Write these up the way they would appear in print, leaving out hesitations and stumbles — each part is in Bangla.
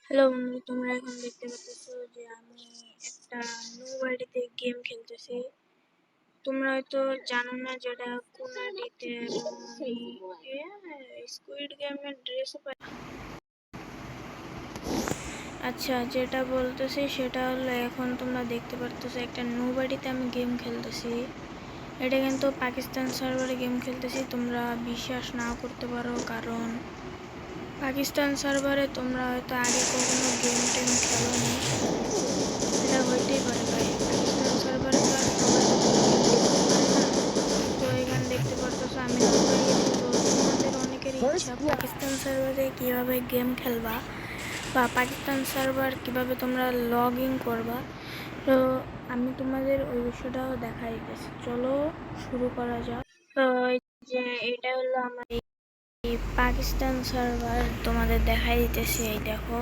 হ্যালো বন্ধু, তোমরা এখন দেখতে পাচ্ছ যে আমি একটা নো বাড়িতে গেম খেলতেছি। তোমরা হয়তো জানো না যেটা কোনাডিতে স্কুইড গেমের ড্রেসও পাই। আচ্ছা, যেটা বলতেছি সেটা হলো এখন তোমরা দেখতে পাচ্ছ একটা নো বাড়িতে আমি গেম খেলতেছি। এটা কিন্তু পাকিস্তান সার্ভারে গেম খেলতেছি। তোমরা বিশ্বাস নাও করতে পারো, কারণ পাকিস্তান সার্ভারে তোমরা হয়তো আগে কখনো গেম টেম খেলোনি। এটা হইতেই পারে ভাই, পাকিস্তান সার্ভারে তো আর সবাই তো এখানে দেখতে পারতো আমি নতুন গেছি। তো তোমাদের অনেকের ইচ্ছা পাকিস্তান সার্ভারে কীভাবে গেম খেলবা বা পাকিস্তান সার্ভার কিভাবে তোমরা লগ ইন করবা, তো আমি তোমাদের ওই বিষয়টাও দেখা দিতেছি। চলো শুরু করা যাক। তো যে এটা হলো আমার এই পাকিস্তান সার্ভার, তোমাদের দেখাই দিতেছি। এই দেখো,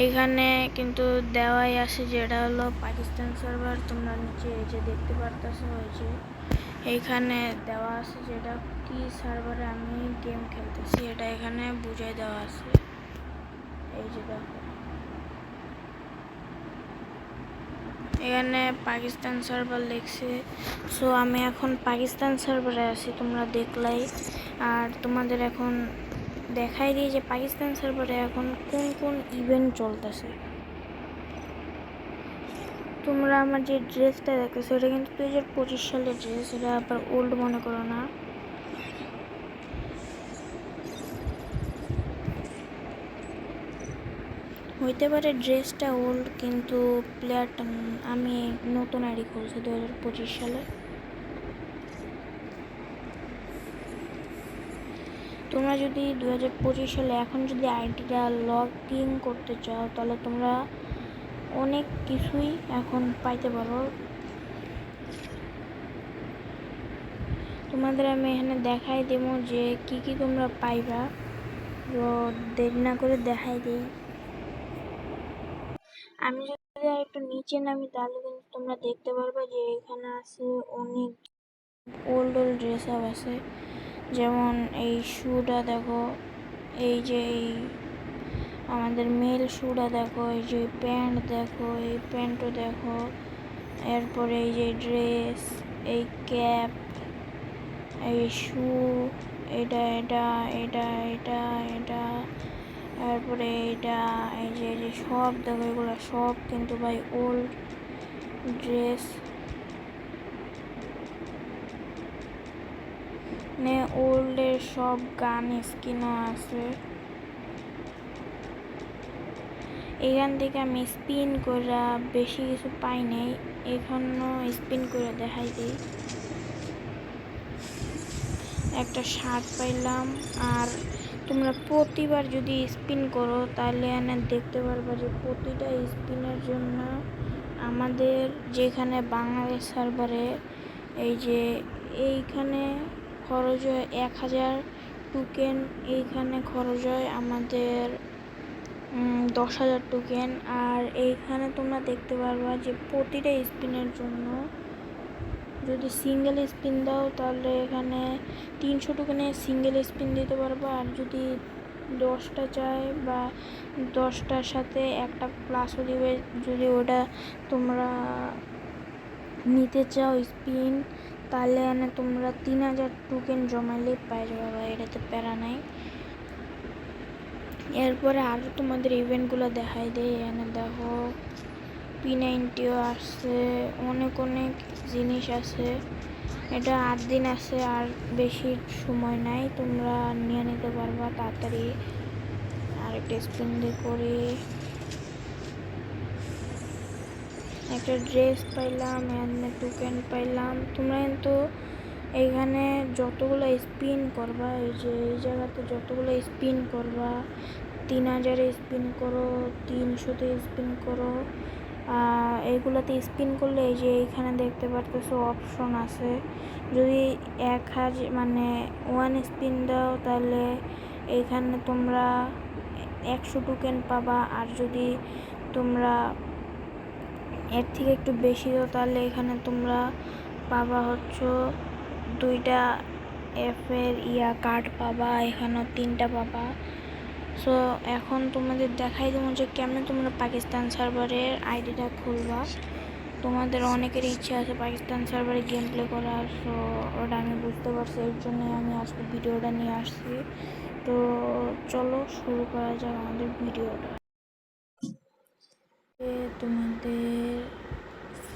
এইখানে কিন্তু দেওয়াই আছে যেটা হলো পাকিস্তান সার্ভার। তোমরা নিচে এই যে দেখতে পারতেছো, ওই যে এইখানে দেওয়া আছে যেটা কি সার্ভারে আমি গেম খেলতেছি, এটা এখানে বুঝাই দেওয়া আছে। এই যে দেখো, এখানে পাকিস্তান সার্ভার লিখছে। সো আমি এখন পাকিস্তান সার্ভারে আছি, তোমরা দেখলাই। আর তোমাদের এখন দেখাই দিই যে পাকিস্তান সার্ভারে এখন কোন কোন ইভেন্ট চলতেছে। তোমরা আমার যে ড্রেসটা দেখতেছো এটা কিন্তু 2025 সালের ড্রেস, এটা আবার ওল্ড মনে করো না। হইতে পারে ড্রেসটা ওল্ড, কিন্তু প্লেয়ারটা আমি নতুন আইডি খুলছি 2025 সালে। তোমরা যদি 2025 সালে এখন যদি আইডিটা লগ ইন করতে চাও, তাহলে তোমরা অনেক কিছুই এখন পাইতে পারো। তোমাদের আমি এখানে দেখাই দেবো যে কি কি তোমরা পাইবা। তো দেরি না করে দেখাই দিই। আমি যদি একটু নিচে নামি তাহলে কিন্তু তোমরা দেখতে পারবে যে এখানে আছে অনেক ওল্ড ড্রেস আপ আছে। যেমন এই শুটা দেখো, এই যে এই আমাদের মেল শুটা দেখো, এই যে প্যান্ট দেখো, এই প্যান্টও দেখো, এরপরে এই যে ড্রেস, এই ক্যাপ, এই শু, এটা এটা এটা এটা এটা, তারপরে এটা, এই যে সব দেখো, এগুলো সব কিন্তু ভাই ওল্ড ড্রেস, মানে ওল্ডের সব গান স্কিনও আছে। এখান থেকে আমি স্পিন করে বেশি কিছু পাই নাই, এখানেও স্পিন করে দেখাই দিই। একটা শার্ট পাইলাম। আর তোমরা প্রতিবার যদি স্পিন করো তাহলে এনে দেখতে পারবা যে প্রতিটা স্পিনের জন্য আমাদের যেখানে বাংলাদেশ সার্ভারে এই যে এইখানে খরচ হয় 1000 টোকেন, এইখানে খরচ হয় আমাদের 10,000 টোকেন। আর এইখানে তোমরা দেখতে পারবা যে প্রতিটা স্পিনের জন্য যদি সিঙ্গেল স্পিন দাও তাহলে এখানে 300 টোকেনে সিঙ্গেল স্পিন দিতে পারবো। আর যদি 10টা চাই বা 10টার সাথে একটা প্লাসও দিবে, যদি ওটা তোমরা নিতে চাও স্পিন, তাহলে এনে তোমরা 3000 টোকেন জমাইলে পাই যাবে, এটাতে প্যারা নাই। এরপরে আরও তোমাদের ইভেন্টগুলো দেখাই দেয়। এনে দেখো P90ও আসছে, অনেক অনেক জিনিস আছে। এটা 8 দিন আছে, আর বেশি সময় নাই, তোমরা নিয়ে নিতে পারবা তাড়াতাড়ি। আর একটা স্পিন দিয়ে করি, একটা ড্রেস পাইলাম, এখানে টোকেন পাইলাম। তোমরা কিন্তু এইখানে যতগুলো স্পিন করবা, এই যে এই জায়গাতে যতগুলো স্পিন করবা, 3000 স্পিন করো, 300-তে স্পিন করো, এইগুলোতে স্পিন করলে এই যে এইখানে দেখতে পারতেছো অপশন আছে। যদি 1000 মানে 1 স্পিন দাও তাহলে এইখানে তোমরা 100 টোকেন পাবা। আর যদি তোমরা এর থেকে একটু বেশি দাও তাহলে এখানে তোমরা পাবা হচ্ছে 2টা এফের কার্ড পাবা, এখানেও 3টা পাবা। সো এখন তোমাদের দেখাই দেবো যে কেমনে তোমরা পাকিস্তান সার্ভারের আইডিটা খুলবা। তোমাদের অনেকের ইচ্ছা আছে পাকিস্তান সার্ভারে গেম প্লে করার, সো ওটা আমি বুঝতে পারছি, এর জন্য আমি আজকে ভিডিওটা নিয়ে আসছি। তো চলো শুরু করা যাক আমাদের ভিডিওটা। তোমাদের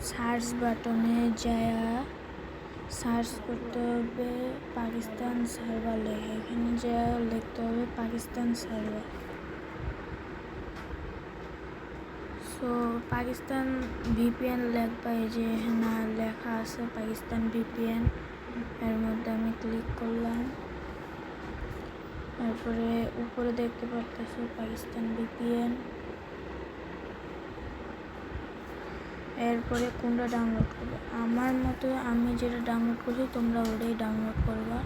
সার্চ বাটনে যায়া সার্চ করতে হবে পাকিস্তান সার্ভার লেখে, এখানে যা লিখতে হবে Pakistan server. So Pakistan VPN লিখবা, এই যে না লেখা আছে পাকিস্তান ভিপিএন, এর মধ্যে আমি ক্লিক করলাম। তারপরে উপরে দেখতে পারতেছো পাকিস্তান ভিপিএন। এরপরে কোনটা ডাউনলোড করবে, আমার মতো আমি যেটা ডাউনলোড করছি তোমরা ওটাই ডাউনলোড করবা,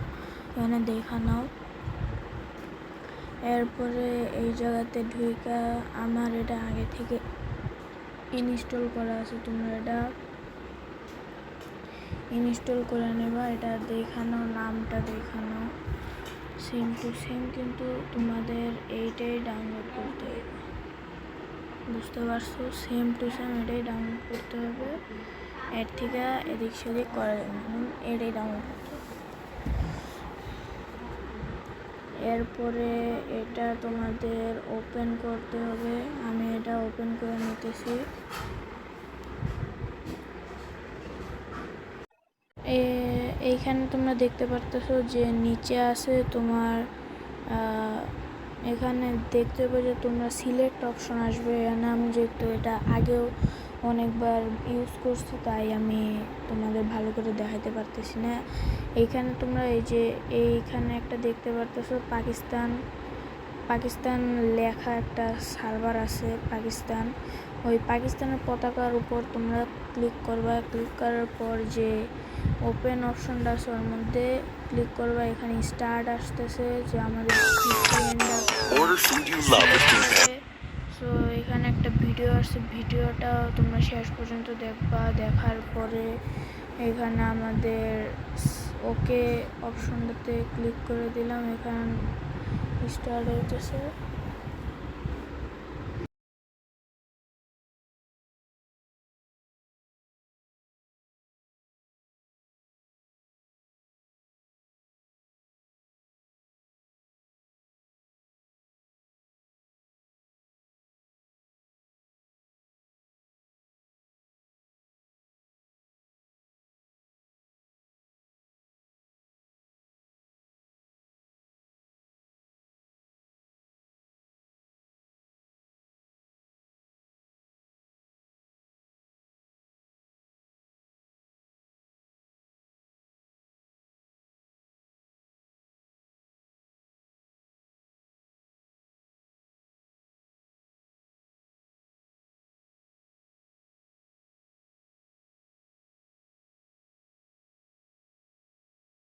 এখানে দেখা নাও। এরপরে এই জায়গাতে ঢুকা আমার এটা আগে থেকে ইনস্টল করা আছে, তোমরা এটা ইনস্টল করে নেবা। এটা দেখানো নামটা দেখানো সেম টু সেম, কিন্তু তোমাদের এইটাই ডাউনলোড করতে হবে, বুঝতে পারছো? সেম টু সেম এটাই ডাউনলোড করতে হবে, এর থেকে এদিক সেদিক করা যাবে না, এটাই ডাউনলোড করতে হবে। এরপরে এটা তোমাদের ওপেন করতে হবে, আমি এটা ওপেন করে নিতেছি। এইখানে তোমরা দেখতে পারতেছো যে নিচে আছে তোমার, এখানে দেখতে পাবে যে তোমরা সিলেক্ট অপশন আসবে। এখানে আমি যেহেতু এটা আগেও অনেকবার ইউজ করছি তাই আমি তোমাদের ভালো করে দেখাতে পারতেছি না। এইখানে তোমরা এই যে এইখানে একটা দেখতে পারতেছো পাকিস্তান লেখা একটা সার্ভার আছে পাকিস্তান, ওই পাকিস্তানের পতাকার উপর তোমরা ক্লিক করবা। ক্লিক করার পর যে ওপেন অপশনটা আছে ওর মধ্যে ক্লিক করবা। এখানে স্টার্ট আসতেছে যে আমাদের সো এখানে একটা ভিডিও আসছে, ভিডিওটা তোমরা শেষ পর্যন্ত দেখবা। দেখার পরে এখানে আমাদের ওকে অপশনটাতে ক্লিক করে দিলাম, এখানে স্টার্ট হইতেছে।